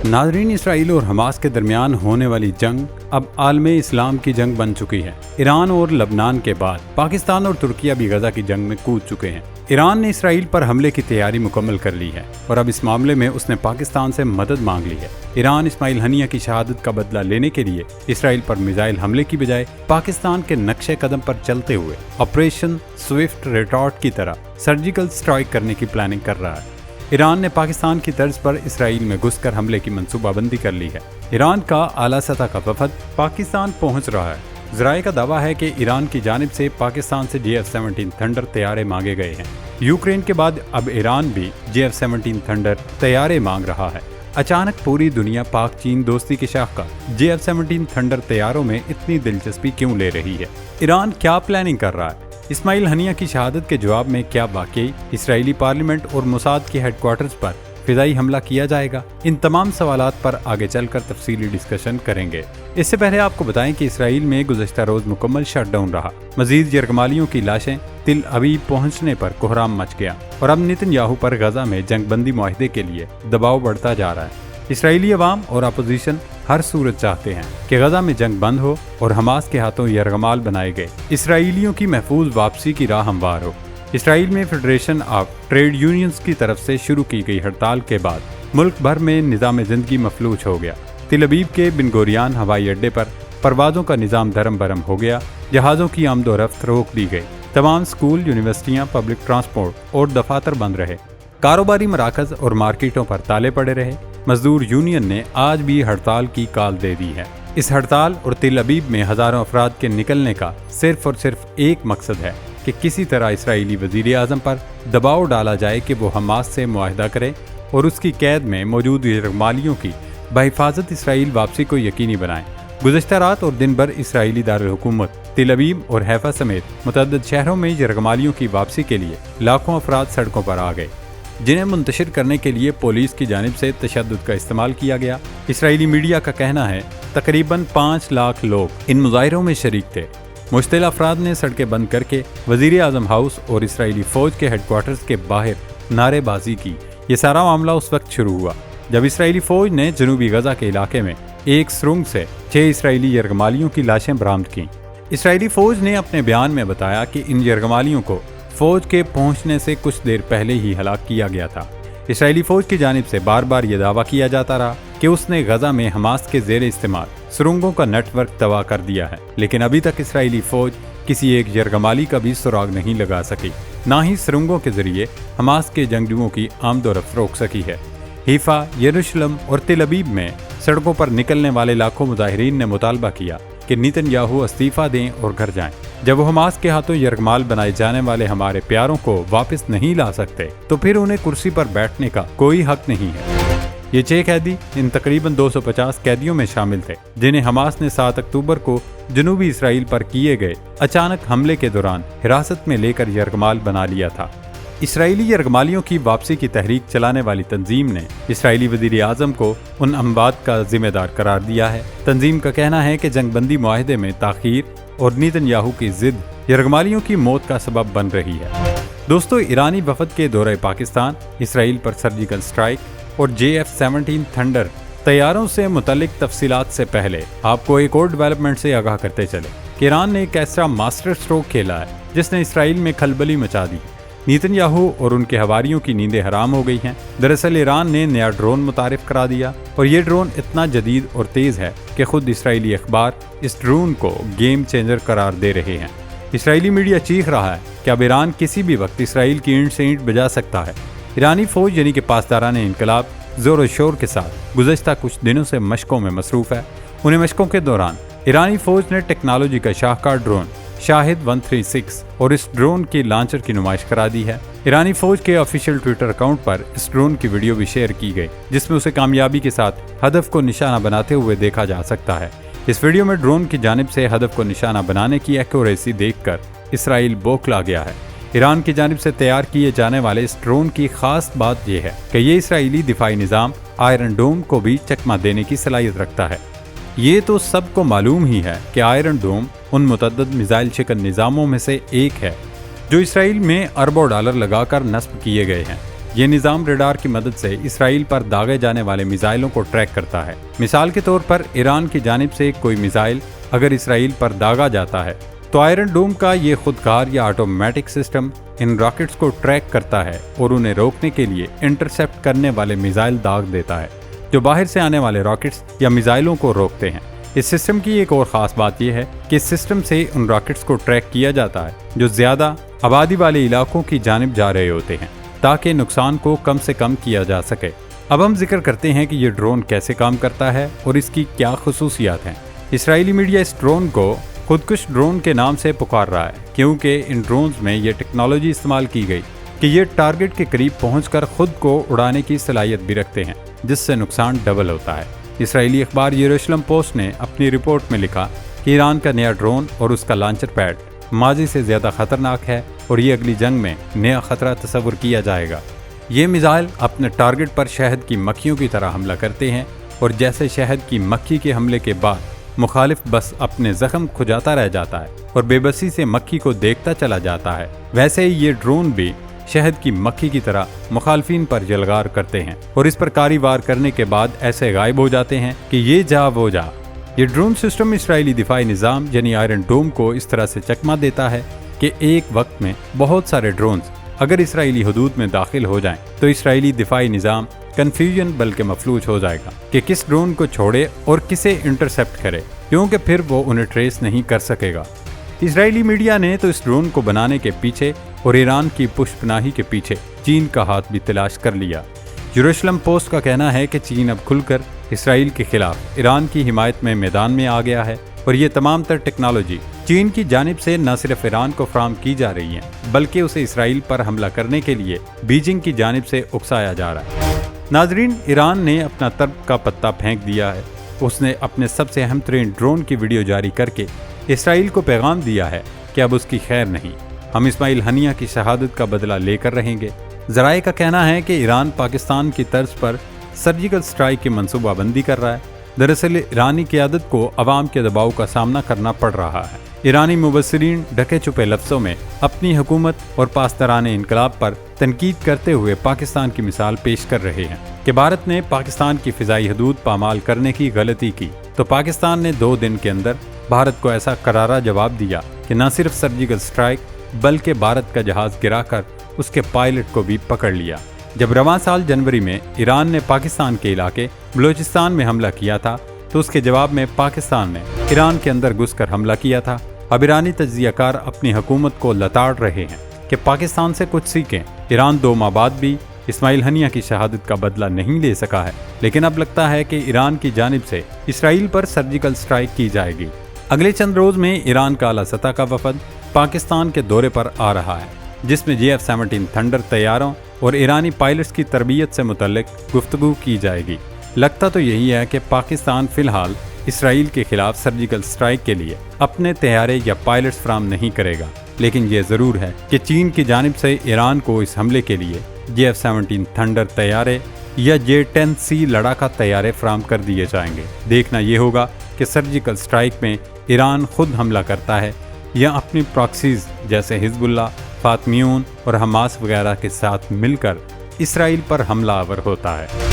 ناظرین، اسرائیل اور حماس کے درمیان ہونے والی جنگ اب عالم اسلام کی جنگ بن چکی ہے۔ ایران اور لبنان کے بعد پاکستان اور ترکیہ بھی غزہ کی جنگ میں کود چکے ہیں۔ ایران نے اسرائیل پر حملے کی تیاری مکمل کر لی ہے اور اب اس معاملے میں اس نے پاکستان سے مدد مانگ لی ہے۔ ایران اسماعیل ہنیہ کی شہادت کا بدلہ لینے کے لیے اسرائیل پر میزائل حملے کی بجائے پاکستان کے نقش قدم پر چلتے ہوئے آپریشن سوئفٹ ریٹارٹ کی طرح سرجیکل سٹرائک کرنے کی پلاننگ کر رہا ہے۔ ایران نے پاکستان کی طرز پر اسرائیل میں گھس کر حملے کی منصوبہ بندی کر لی ہے۔ ایران کا اعلیٰ سطح کا وفد پاکستان پہنچ رہا ہے۔ ذرائع کا دعویٰ ہے کہ ایران کی جانب سے پاکستان سے JF-17 تھنڈر طیارے مانگے گئے ہیں۔ یوکرین کے بعد اب ایران بھی JF-17 تھنڈر طیارے مانگ رہا ہے۔ اچانک پوری دنیا پاک چین دوستی کی شاخص JF-17 تھنڈر طیاروں میں اتنی دلچسپی کیوں لے رہی ہے؟ ایران کیا پلاننگ کر رہا ہے؟ اسماعیل ہنیہ کی شہادت کے جواب میں کیا واقعی اسرائیلی پارلیمنٹ اور موساد کے ہیڈ کوارٹرز پر فضائی حملہ کیا جائے گا؟ ان تمام سوالات پر آگے چل کر تفصیلی ڈسکشن کریں گے۔ اس سے پہلے آپ کو بتائیں کہ اسرائیل میں گزشتہ روز مکمل شٹ ڈاؤن رہا۔ مزید یرغمالیوں کی لاشیں تل ابیب پہنچنے پر کوہرام مچ گیا اور اب نتن یاہو پر غزہ میں جنگ بندی معاہدے کے لیے دباؤ بڑھتا جا رہا ہے۔ اسرائیلی عوام اور اپوزیشن ہر صورت چاہتے ہیں کہ غزہ میں جنگ بند ہو اور حماس کے ہاتھوں یرغمال بنائے گئے اسرائیلیوں کی محفوظ واپسی کی راہ ہموار ہو۔ اسرائیل میں فیڈریشن آف ٹریڈ یونینز کی طرف سے شروع کی گئی ہڑتال کے بعد ملک بھر میں نظام زندگی مفلوج ہو گیا۔ تل ابیب کے بن گوریان ہوائی اڈے پر پروازوں کا نظام دھرم برم ہو گیا، جہازوں کی آمد و رفت روک دی گئی، تمام سکول، یونیورسٹیاں، پبلک ٹرانسپورٹ اور دفاتر بند رہے، کاروباری مراکز اور مارکیٹوں پر تالے پڑے رہے۔ مزدور یونین نے آج بھی ہڑتال کی کال دے دی ہے۔ اس ہڑتال اور تل ابیب میں ہزاروں افراد کے نکلنے کا صرف اور صرف ایک مقصد ہے کہ کسی طرح اسرائیلی وزیر اعظم پر دباؤ ڈالا جائے کہ وہ حماس سے معاہدہ کرے اور اس کی قید میں موجود یرغمالیوں کی بحفاظت اسرائیل واپسی کو یقینی بنائیں۔ گزشتہ رات اور دن بھر اسرائیلی دارالحکومت تل ابیب اور حیفا سمیت متعدد شہروں میں یرغمالیوں کی واپسی کے لیے لاکھوں افراد سڑکوں پر آ گئے، جنہیں منتشر کرنے کے لیے پولیس کی جانب سے تشدد کا استعمال کیا گیا۔ اسرائیلی میڈیا کا کہنا ہے تقریباً 5 لاکھ لوگ ان مظاہروں میں شریک تھے۔ مشتعل افراد نے سڑکیں بند کر کے وزیر اعظم ہاؤس اور اسرائیلی فوج کے ہیڈ کوارٹرز کے باہر نعرے بازی کی۔ یہ سارا معاملہ اس وقت شروع ہوا جب اسرائیلی فوج نے جنوبی غزہ کے علاقے میں ایک سرنگ سے 6 اسرائیلی یرغمالیوں کی لاشیں برآمد کیں۔ اسرائیلی فوج نے اپنے بیان میں بتایا کہ ان یرغمالیوں کو فوج کے پہنچنے سے کچھ دیر پہلے ہی ہلاک کیا گیا تھا۔ اسرائیلی فوج کی جانب سے بار بار یہ دعویٰ کیا جاتا رہا کہ اس نے غزہ میں حماس کے زیر استعمال سرنگوں کا نیٹ ورک تباہ کر دیا ہے، لیکن ابھی تک اسرائیلی فوج کسی ایک یرغمالی کا بھی سراغ نہیں لگا سکی، نہ ہی سرنگوں کے ذریعے حماس کے جنگجوؤں کی آمد و رفت روک سکی ہے۔ حیفا، یروشلم اور تل ابیب میں سڑکوں پر نکلنے والے لاکھوں مظاہرین نے مطالبہ کیا کہ نتن یاہو استعفیٰ دیں اور گھر جائیں۔ جب وہ حماس کے ہاتھوں یرغمال بنائے جانے والے ہمارے پیاروں کو واپس نہیں لا سکتے تو پھر انہیں کرسی پر بیٹھنے کا کوئی حق نہیں ہے۔ یہ 6 قیدی ان تقریباً 250 قیدیوں میں شامل تھے جنہیں حماس نے 7 اکتوبر کو جنوبی اسرائیل پر کیے گئے اچانک حملے کے دوران حراست میں لے کر یرغمال بنا لیا تھا۔ اسرائیلی یرغمالیوں کی واپسی کی تحریک چلانے والی تنظیم نے اسرائیلی وزیر اعظم کو ان اموات کا ذمہ دار قرار دیا ہے۔ تنظیم کا کہنا ہے کہ جنگ بندی معاہدے میں تاخیر اور نتن یاہو کی ضد یرغمالیوں کی موت کا سبب بن رہی ہے۔ دوستو، ایرانی وفد کے دورہ پاکستان، اسرائیل پر سرجیکل سٹرائک اور JF-17 تھنڈر طیاروں سے متعلق تفصیلات سے پہلے آپ کو ایک اور ڈیولپمنٹ سے آگاہ کرتے چلے کہ ایران نے ایک ایسا ماسٹر سٹروک کھیلا ہے جس نے اسرائیل میں کھلبلی مچا دی۔ نتن یاہو اور ان کے حواریوں کی نیندیں حرام ہو گئی ہیں۔ دراصل ایران نے نیا ڈرون متعارف کرا دیا اور یہ ڈرون اتنا جدید اور تیز ہے کہ خود اسرائیلی اخبار اس ڈرون کو گیم چینجر قرار دے رہے ہیں۔ اسرائیلی میڈیا چیخ رہا ہے کہ اب ایران کسی بھی وقت اسرائیل کی اینٹ سے اینٹ بجا سکتا ہے۔ ایرانی فوج یعنی کہ پاسداران انقلاب زور و شور کے ساتھ گزشتہ کچھ دنوں سے مشقوں میں مصروف ہے۔ انہیں مشقوں کے دوران ایرانی فوج نے ٹیکنالوجی کا شاہکار ڈرون شاہد 136 اور اس ڈرون کی لانچر کی نمائش کرا دی ہے۔ ایرانی فوج کے آفیشیل ٹویٹر اکاؤنٹ پر اس ڈرون کی ویڈیو بھی شیئر کی گئی جس میں اسے کامیابی کے ساتھ ہدف کو نشانہ بناتے ہوئے دیکھا جا سکتا ہے۔ اس ویڈیو میں ڈرون کی جانب سے ہدف کو نشانہ بنانے کی ایکوریسی دیکھ کر اسرائیل بوکھلا گیا ہے۔ ایران کی جانب سے تیار کیے جانے والے اس ڈرون کی خاص بات یہ ہے کہ یہ اسرائیلی دفاعی نظام آئرن ڈوم کو بھی چکمہ دینے کی صلاحیت رکھتا ہے۔ یہ تو سب کو معلوم ہی ہے کہ آئرن ڈوم ان متعدد میزائل شکن نظاموں میں سے ایک ہے جو اسرائیل میں اربوں ڈالر لگا کر نصب کیے گئے ہیں۔ یہ نظام ریڈار کی مدد سے اسرائیل پر داغے جانے والے میزائلوں کو ٹریک کرتا ہے۔ مثال کے طور پر ایران کی جانب سے کوئی میزائل اگر اسرائیل پر داغا جاتا ہے تو آئرن ڈوم کا یہ خودکار یا آٹومیٹک سسٹم ان راکٹس کو ٹریک کرتا ہے اور انہیں روکنے کے لیے انٹرسیپٹ کرنے والے میزائل داغ دیتا ہے جو باہر سے آنے والے راکٹس یا میزائلوں کو روکتے ہیں۔ اس سسٹم کی ایک اور خاص بات یہ ہے کہ اس سسٹم سے ان راکٹس کو ٹریک کیا جاتا ہے جو زیادہ آبادی والے علاقوں کی جانب جا رہے ہوتے ہیں تاکہ نقصان کو کم سے کم کیا جا سکے۔ اب ہم ذکر کرتے ہیں کہ یہ ڈرون کیسے کام کرتا ہے اور اس کی کیا خصوصیات ہیں۔ اسرائیلی میڈیا اس ڈرون کو خودکش ڈرون کے نام سے پکار رہا ہے کیونکہ ان ڈرونز میں یہ ٹیکنالوجی استعمال کی گئی کہ یہ ٹارگٹ کے قریب پہنچ کر خود کو اڑانے کی صلاحیت بھی رکھتے ہیں جس سے نقصان ڈبل ہوتا ہے۔ اسرائیلی اخبار یروشلم پوسٹ نے اپنی رپورٹ میں لکھا کہ ایران کا نیا ڈرون اور اس کا لانچر پیڈ ماضی سے زیادہ خطرناک ہے اور یہ اگلی جنگ میں نیا خطرہ تصور کیا جائے گا۔ یہ میزائل اپنے ٹارگٹ پر شہد کی مکھیوں کی طرح حملہ کرتے ہیں اور جیسے شہد کی مکھی کے حملے کے بعد مخالف بس اپنے زخم کھجاتا رہ جاتا ہے اور بے بسی سے مکھی کو دیکھتا چلا جاتا ہے، ویسے ہی یہ ڈرون بھی شہد کی مکھی کی طرح مخالفین پر یلغار کرتے ہیں اور اس پر کاری وار کرنے کے بعد ایسے غائب ہو جاتے ہیں کہ یہ جا وہ جا۔ یہ ڈرون سسٹم اسرائیلی دفاعی نظام یعنی آئرن ڈوم کو اس طرح سے چکما دیتا ہے کہ ایک وقت میں بہت سارے ڈرونز اگر اسرائیلی حدود میں داخل ہو جائیں تو اسرائیلی دفاعی نظام کنفیوژن بلکہ مفلوج ہو جائے گا کہ کس ڈرون کو چھوڑے اور کسے انٹرسیپٹ کرے کیونکہ پھر وہ انہیں ٹریس نہیں کر سکے گا۔ اسرائیلی میڈیا نے تو اس ڈرون کو بنانے کے پیچھے اور ایران کی پشت پناہی کے پیچھے چین کا ہاتھ بھی تلاش کر لیا۔ یروشلم پوسٹ کا کہنا ہے کہ چین اب کھل کر اسرائیل کے خلاف ایران کی حمایت میں میدان میں آ گیا ہے اور یہ تمام تر ٹیکنالوجی چین کی جانب سے نہ صرف ایران کو فراہم کی جا رہی ہے بلکہ اسے اسرائیل پر حملہ کرنے کے لیے بیجنگ کی جانب سے اکسایا جا رہا ہے۔ ناظرین، ایران نے اپنا ترک کا پتہ پھینک دیا ہے۔ اس نے اپنے سب سے اہم ترین ڈرون کی ویڈیو جاری کر کے اسرائیل کو پیغام دیا ہے کہ اب اس کی خیر نہیں، ہم اسماعیل ہنیہ کی شہادت کا بدلہ لے کر رہیں گے۔ ذرائع کا کہنا ہے کہ ایران پاکستان کی طرز پر سرجیکل سٹرائک کی منصوبہ بندی کر رہا ہے۔ دراصل ایرانی قیادت کو عوام کے دباؤ کا سامنا کرنا پڑ رہا ہے۔ ایرانی مبصرین ڈھکے چھپے لفظوں میں اپنی حکومت اور پاسداران انقلاب پر تنقید کرتے ہوئے پاکستان کی مثال پیش کر رہے ہیں کہ بھارت نے پاکستان کی فضائی حدود پامال کرنے کی غلطی کی تو پاکستان نے 2 دن کے اندر بھارت کو ایسا کرارا جواب دیا کہ نہ صرف سرجیکل سٹرائک بلکہ بھارت کا جہاز گرا کر اس کے پائلٹ کو بھی پکڑ لیا۔ جب رواں سال جنوری میں ایران نے پاکستان کے علاقے بلوچستان میں حملہ کیا تھا تو اس کے جواب میں پاکستان نے ایران کے اندر گھس کر حملہ کیا تھا۔ اب ایرانی تجزیہ کار اپنی حکومت کو لتاڑ رہے ہیں کہ پاکستان سے کچھ سیکھیں۔ ایران 2 ماہ بعد بھی اسماعیل ہنیہ کی شہادت کا بدلہ نہیں لے سکا ہے، لیکن اب لگتا ہے کہ ایران کی جانب سے اسرائیل پر سرجیکل سٹرائک کی جائے گی۔ اگلے چند روز میں ایران کا اعلیٰ سطح کا وفد پاکستان کے دورے پر آ رہا ہے جس میں JF-17 تھنڈر طیاروں اور ایرانی پائلٹس کی تربیت سے متعلق گفتگو کی جائے گی۔ لگتا تو یہی ہے کہ پاکستان فی الحال اسرائیل کے خلاف سرجیکل سٹرائک کے لیے اپنے طیارے یا پائلٹس فراہم نہیں کرے گا، لیکن یہ ضرور ہے کہ چین کی جانب سے ایران کو اس حملے کے لیے JF-17 تھنڈر طیارے یا J-10C لڑاکا طیارے فراہم کر دیے جائیں گے۔ دیکھنا یہ ہوگا کہ سرجیکل سٹرائک میں ایران خود حملہ کرتا ہے یا اپنی پراکسیز جیسے حزب اللہ، فاطمیون اور حماس وغیرہ کے ساتھ مل کر اسرائیل پر حملہ آور ہوتا ہے۔